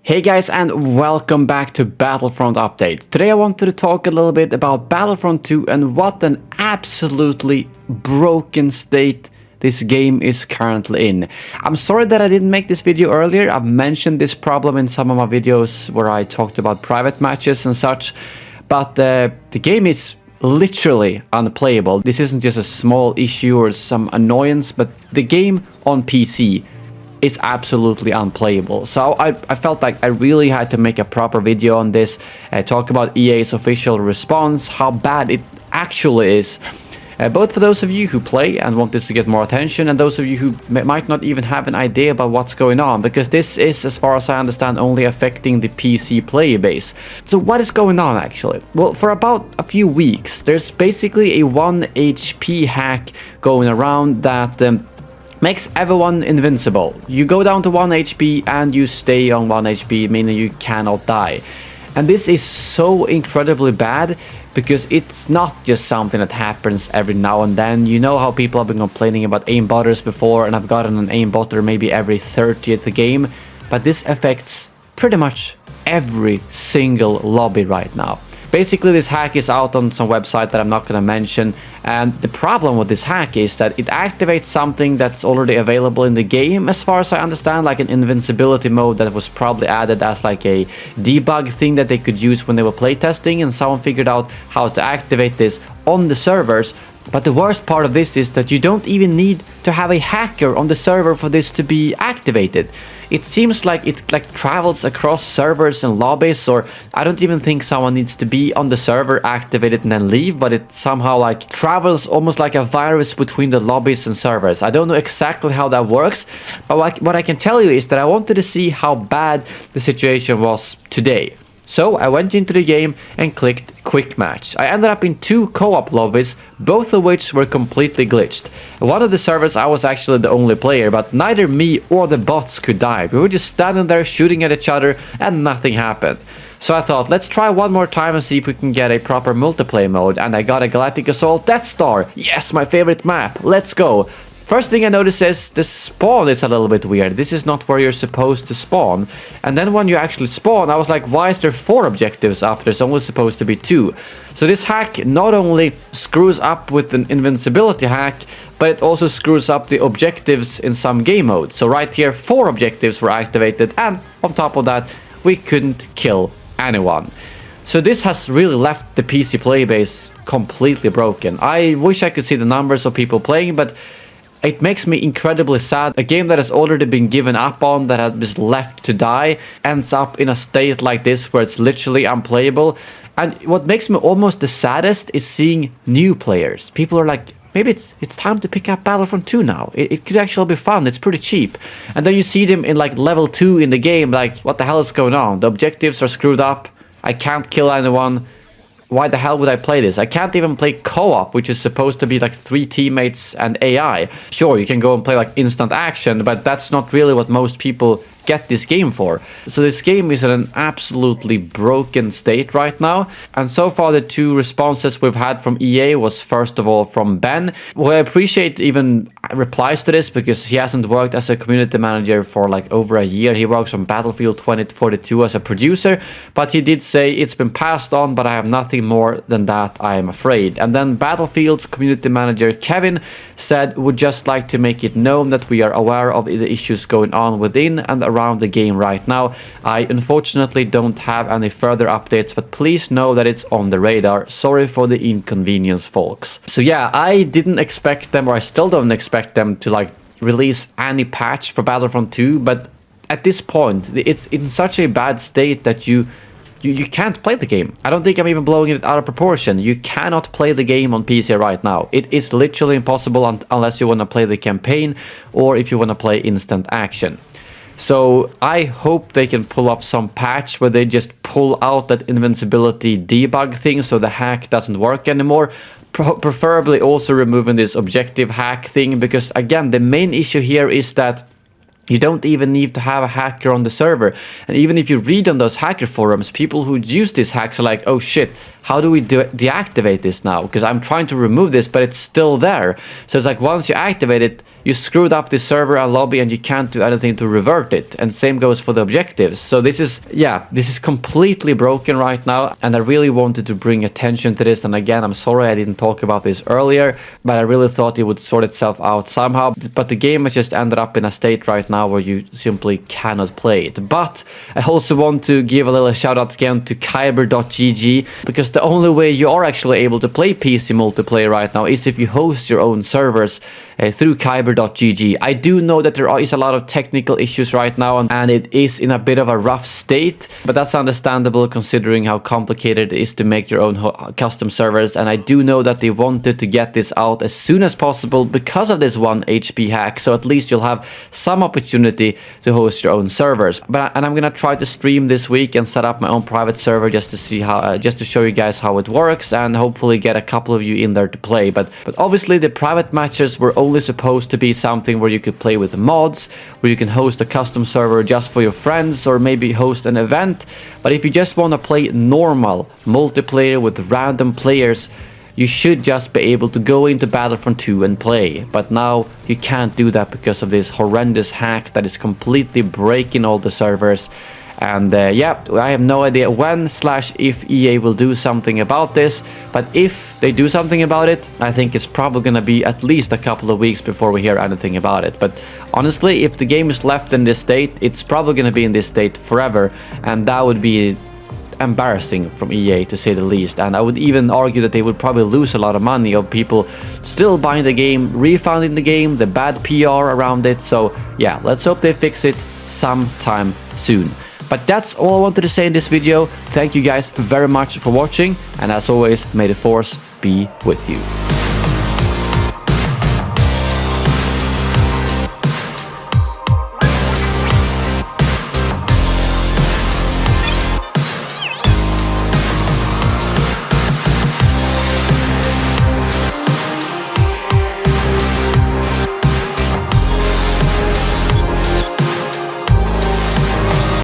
Hey guys, and welcome back to Battlefront Updates. Today I wanted to talk a little bit about Battlefront 2 and what an absolutely broken state this game is currently in. I'm sorry that I didn't make this video earlier. I've mentioned this problem in some of my videos where I talked about private matches and such, but the game is literally unplayable. This isn't just a small issue or some annoyance, but the game on PC is absolutely unplayable. So I felt like I really had to make a proper video on this, talk about EA's official response, how bad it actually is. Both for those of you who play and want this to get more attention, and those of you who might not even have an idea about what's going on, because this is, as far as I understand, only affecting the PC player base. So what is going on actually? Well, for about a few weeks, there's basically a 1 HP hack going around that makes everyone invincible. You go down to 1 HP and you stay on 1 HP, meaning you cannot die. And this is so incredibly bad because it's not just something that happens every now and then. You know how people have been complaining about aimbotters before, and I've gotten an aimbotter maybe every 30th game, but this affects pretty much every single lobby right now. Basically, this hack is out on some website that I'm not going to mention, and the problem with this hack is that it activates something that's already available in the game, as far as I understand, like an invincibility mode that was probably added as like a debug thing that they could use when they were playtesting, and someone figured out how to activate this on the servers. But the worst part of this is that you don't even need to have a hacker on the server for this to be activated. It seems like it travels across servers and lobbies, or I don't even think someone needs to be on the server, activate it and then leave, but it somehow like travels almost like a virus between the lobbies and servers. I don't know exactly how that works, but what I can tell you is that I wanted to see how bad the situation was today. So I went into the game and clicked quick match. I ended up in 2 co-op lobbies, both of which were completely glitched. One of the servers I was actually the only player, but neither me or the bots could die. We were just standing there shooting at each other and nothing happened. So I thought, let's try one more time and see if we can get a proper multiplayer mode, and I got a Galactic Assault Death Star. Yes, my favorite map. Let's go. First thing I noticed is the spawn is a little bit weird. This is not where you're supposed to spawn. And then when you actually spawn, I was like, why is there 4 objectives up? There's only supposed to be 2. So this hack not only screws up with an invincibility hack, but it also screws up the objectives in some game modes. So right here, 4 objectives were activated, and on top of that, we couldn't kill anyone. So this has really left the PC player base completely broken. I wish I could see the numbers of people playing, but it makes me incredibly sad. A game that has already been given up on, that has been left to die, ends up in a state like this where it's literally unplayable. And what makes me almost the saddest is seeing new players. People are like, maybe it's time to pick up Battlefront 2 now. It could actually be fun. It's pretty cheap. And then you see them in like level 2 in the game, like, what the hell is going on? The objectives are screwed up. I can't kill anyone. Why the hell would I play this? I can't even play co-op, which is supposed to be like 3 teammates and AI. Sure, you can go and play like instant action, but that's not really what most people get this game for. So this game is in an absolutely broken state right now. And so far the 2 responses we've had from EA was first of all from Ben, who I appreciate even replies to this because he hasn't worked as a community manager for like over a year. He works on Battlefield 2042 as a producer, but he did say it's been passed on, but I have nothing more than that, I am afraid. And then Battlefield's community manager Kevin said, would just like to make it known that we are aware of the issues going on within and around the game right now. I unfortunately don't have any further updates, but please know that it's on the radar. Sorry for the inconvenience, folks. So yeah, I didn't expect them, or I still don't expect them to like release any patch for Battlefront 2, but at this point it's in such a bad state that you can't play the game. I don't think I'm even blowing it out of proportion. You cannot play the game on PC right now. It is literally impossible unless you want to play the campaign or if you want to play instant action. So I hope they can pull off some patch where they just pull out that invincibility debug thing so the hack doesn't work anymore. Preferably also removing this objective hack thing, because again, the main issue here is that You don't even need to have a hacker on the server. And even if you read on those hacker forums, people who use these hacks are like, oh shit, how do we deactivate this now? Because I'm trying to remove this, but it's still there. So it's like once you activate it, you screwed up the server and lobby and you can't do anything to revert it. And same goes for the objectives. So this is completely broken right now. And I really wanted to bring attention to this. And again, I'm sorry I didn't talk about this earlier, but I really thought it would sort itself out somehow. But the game has just ended up in a state right now where you simply cannot play it. But I also want to give a little shout out again to Kyber.gg, because the only way you are actually able to play PC multiplayer right now is if you host your own servers through Kyber.gg. I do know that there is a lot of technical issues right now and it is in a bit of a rough state, but that's understandable considering how complicated it is to make your own custom servers. And I do know that they wanted to get this out as soon as possible because of this one HP hack, so at least you'll have some opportunity to host your own servers. And I'm gonna try to stream this week and set up my own private server just to see how, just to show you guys how it works and hopefully get a couple of you in there to play. But obviously the private matches were only supposed to be something where you could play with mods, where you can host a custom server just for your friends or maybe host an event. But if you just want to play normal multiplayer with random players, you should just be able to go into Battlefront 2 and play. But now you can't do that because of this horrendous hack that is completely breaking all the servers. And yeah, I have no idea when/if EA will do something about this. But if they do something about it, I think it's probably gonna be at least a couple of weeks before we hear anything about it. But honestly, if the game is left in this state, it's probably gonna be in this state forever. And that would be embarrassing from EA, to say the least. And I would even argue that they would probably lose a lot of money of people still buying the game, refunding the game, the bad PR around it. So yeah, let's hope they fix it sometime soon. But that's all I wanted to say in this video. Thank you guys very much for watching, and as always, may the force be with you.